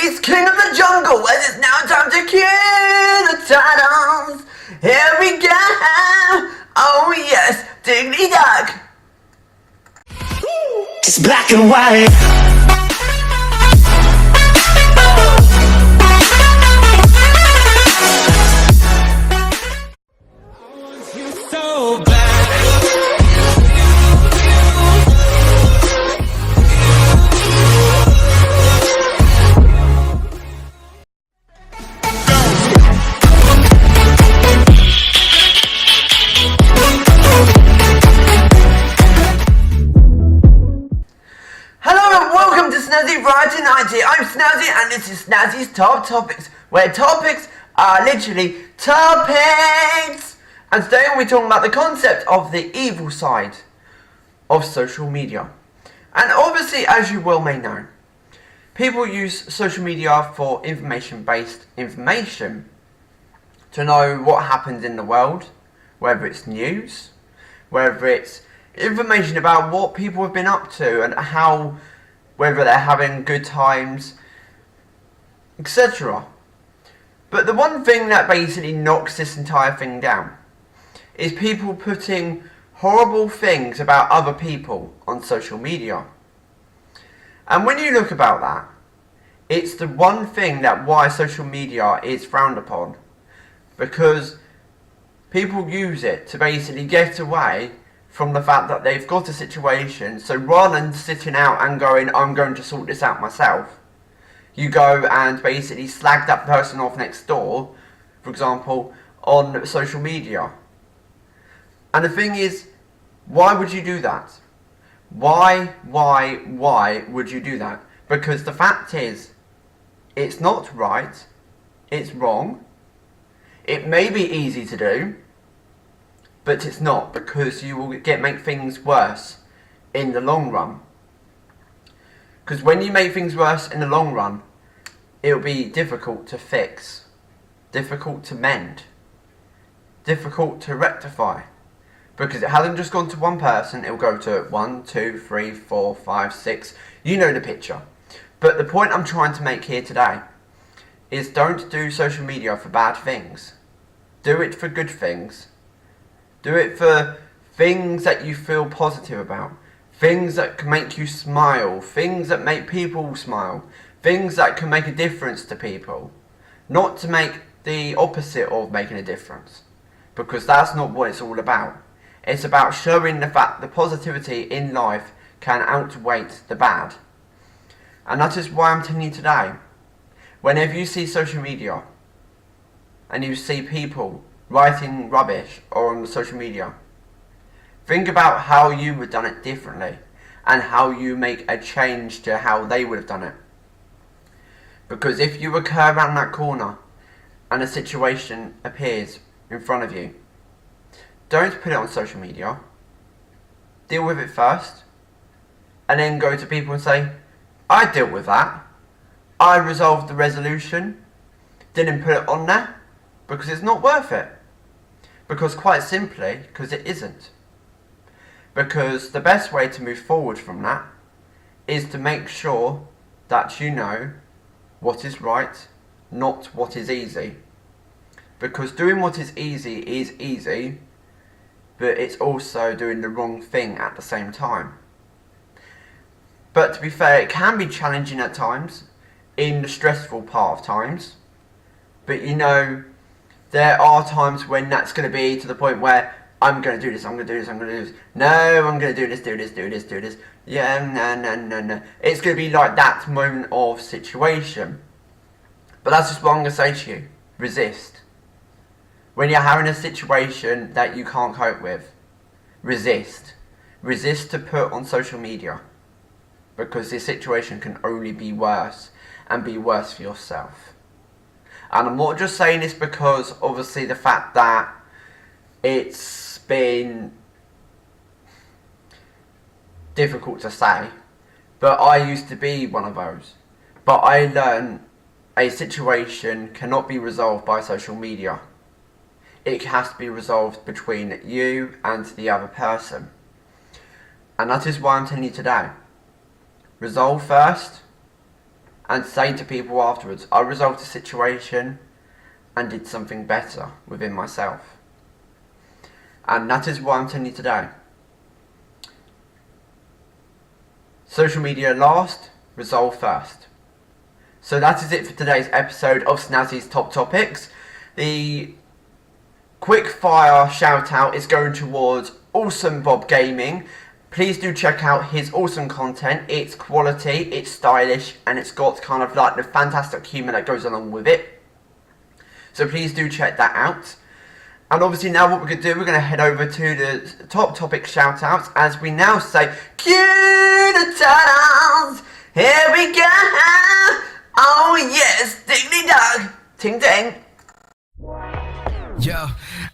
He's king of the jungle, and it's now time to cue the titles. Here we go. Oh yes, Diggity Dog. It's black and white. So bad. Snazzy Variety 90. I'm Snazzy and this is Snazzy's Top Topics, where topics are literally topics. And today we'll be talking about the concept of the evil side of social media. And obviously, as you well may know, people use social media for information-based information to know what happens in the world, whether it's news, whether it's information about what people have been up to and how, whether they're having good times, etc. But the one thing that basically knocks this entire thing down is people putting horrible things about other people on social media. And when you look about that, it's the one thing that why social media is frowned upon, because people use it to basically get away from the fact that they've got a situation. So rather than sitting out and going, I'm going to sort this out myself, you go and basically slag that person off next door, for example, on social media. And the thing is, why would you do that? Why would you do that? Because the fact is, it's not right, it's wrong, it may be easy to do, but it's not, because you will make things worse in the long run. Because when you make things worse in the long run, it'll be difficult to fix, difficult to mend, difficult to rectify. Because it hasn't just gone to one person, it'll go to 1, 2, 3, 4, 5, 6. You know the picture. But the point I'm trying to make here today is don't do social media for bad things. Do it for good things. Do it for things that you feel positive about, things that can make you smile, things that make people smile, things that can make a difference to people. Not to make the opposite of making a difference, because that's not what it's all about. It's about showing the fact the positivity in life can outweigh the bad. And that is why I'm telling you today, whenever you see social media and you see people writing rubbish or on social media, think about how you would have done it differently and how you make a change to how they would have done it. Because if you occur around that corner and a situation appears in front of you, don't put it on social media. Deal with it first and then go to people and say, I dealt with that, I resolved the resolution, didn't put it on there because it's not worth it. Because quite simply, because it isn't. Because the best way to move forward from that is to make sure that you know what is right, not what is easy. Because doing what is easy, but it's also doing the wrong thing at the same time. But to be fair, it can be challenging at times, in the stressful part of times. But you know, there are times when that's going to be to the point where I'm going to do this, I'm going to do this, I'm going to do this. No, I'm going to do this. Yeah, no. It's going to be like that moment of situation. But that's just what I'm going to say to you. Resist. When you're having a situation that you can't cope with, resist. Resist to put on social media. Because this situation can only be worse, and be worse for yourself. And I'm not just saying this because obviously the fact that it's been difficult to say, but I used to be one of those. But I learned a situation cannot be resolved by social media. It has to be resolved between you and the other person. And that is why I'm telling you today. Resolve first, and say to people afterwards, I resolved the situation and did something better within myself. And that is what I'm telling you today. Social media last, resolve first. So that is it for today's episode of Snazzy's Top Topics. The quick fire shout out is going towards Awesome Bob Gaming. Please do check out his awesome content. It's quality, it's stylish, and it's got kind of like the fantastic humour that goes along with it. So please do check that out. And obviously now what we're going to do, we're going to head over to the top topic shout outs as we now say, cue the turtles, here we go. Oh yes, diggly dog, ting ting. Yo,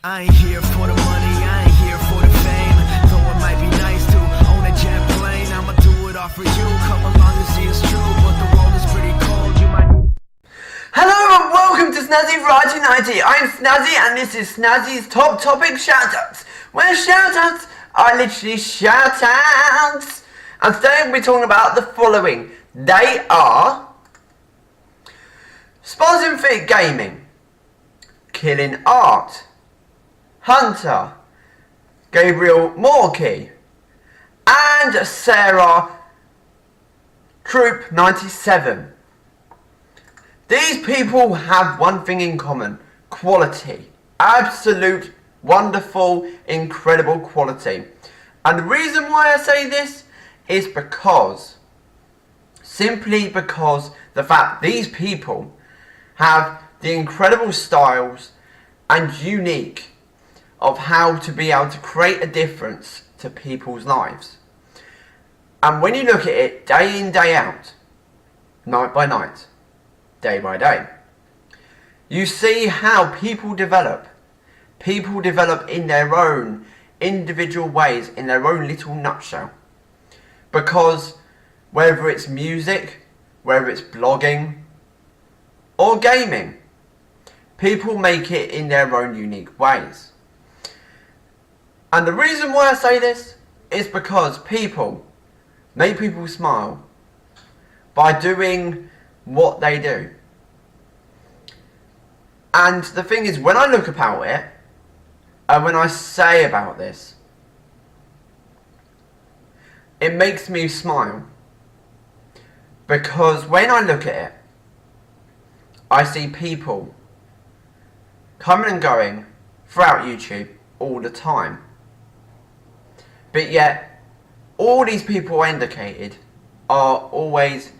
I ain't here for the money, I ain't here for the fame. Though it might be nice to own a jet plane, I'ma do it all for you. Come along and see it's true, but the world is pretty cold. You might. Hello and welcome to Snazzy Variety 90. I'm Snazzy and this is Snazzy's Top Topic Shoutouts, where shoutouts are literally shoutouts. And today we'll be talking about the following. They are Spazin Fit Gaming, Killing Art, Hunter, Gabriel Morkey, and Sarah Troop 97. These people have one thing in common: quality. Absolute, wonderful, incredible quality. And the reason why I say this is simply because the fact these people have the incredible styles and unique of how to be able to create a difference to people's lives. And when you look at it day in, day out, night by night, day by day, you see how people develop. People develop in their own individual ways, in their own little nutshell. Because whether it's music, whether it's blogging, or gaming, people make it in their own unique ways. And the reason why I say this is because people make people smile by doing what they do. And the thing is, when I look about it, and when I say about this, it makes me smile. Because when I look at it, I see people coming and going throughout YouTube all the time. But yet, all these people indicated are always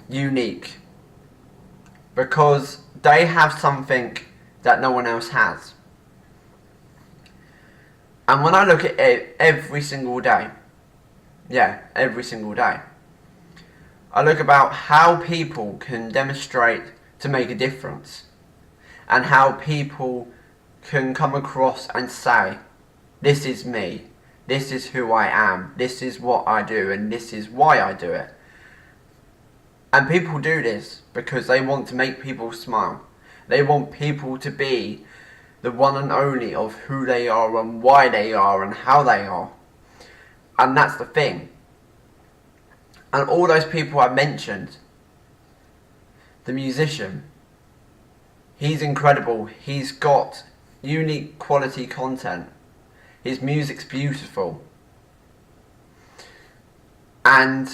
unique. Because they have something that no one else has. And when I look at it every single day, every single day, I look about how people can demonstrate to make a difference, and how people can come across and say, this is me, this is who I am, this is what I do, and this is why I do it. And people do this because they want to make people smile. They want people to be the one and only of who they are and why they are and how they are. And that's the thing. And all those people I mentioned, the musician, he's incredible. He's got unique quality content. His music's beautiful. And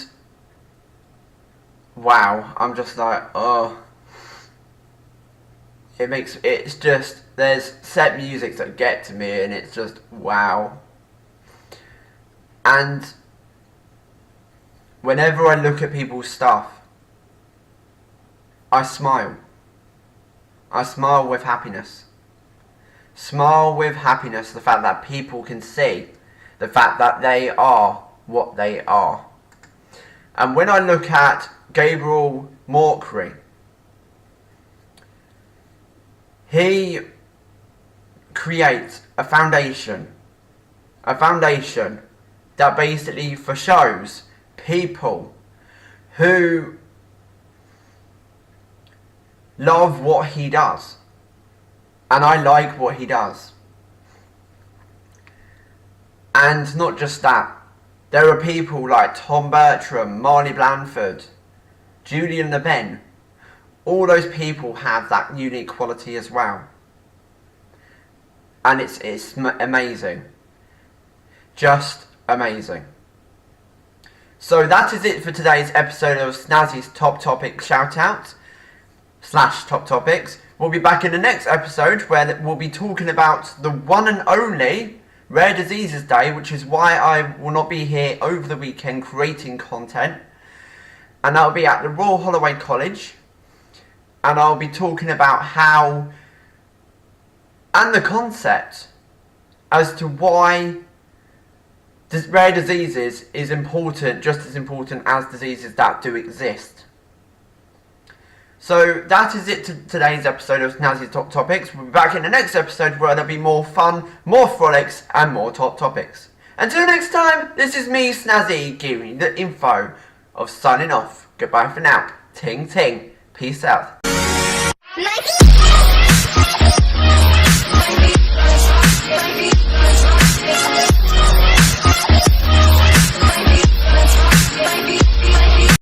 wow, I'm just like, oh. It's just, there's set music that get to me and it's just, wow. And whenever I look at people's stuff, I smile. I smile with happiness. Smile with happiness, the fact that people can see, the fact that they are what they are. And when I look at Gabriel Morkey, he creates a foundation that basically shows people who love what he does, and I like what he does. And not just that, there are people like Tom Bertram, Marley Blandford, Julian Le Ben. All those people have that unique quality as well. And it's amazing. Just amazing. So that is it for today's episode of Snazzy's Top Topic Shoutout / Top Topics. We'll be back in the next episode where we'll be talking about the one and only Rare Diseases Day, which is why I will not be here over the weekend creating content. And I'll be at the Royal Holloway College. And I'll be talking about how and the concept as to why rare diseases is important, just as important as diseases that do exist. So that is it to today's episode of Snazzy's Top Topics. We'll be back in the next episode where there'll be more fun, more frolics, and more top topics. Until next time, this is me, Snazzy, giving you the info of signing off. Goodbye for now. Ting ting. Peace out. Nike!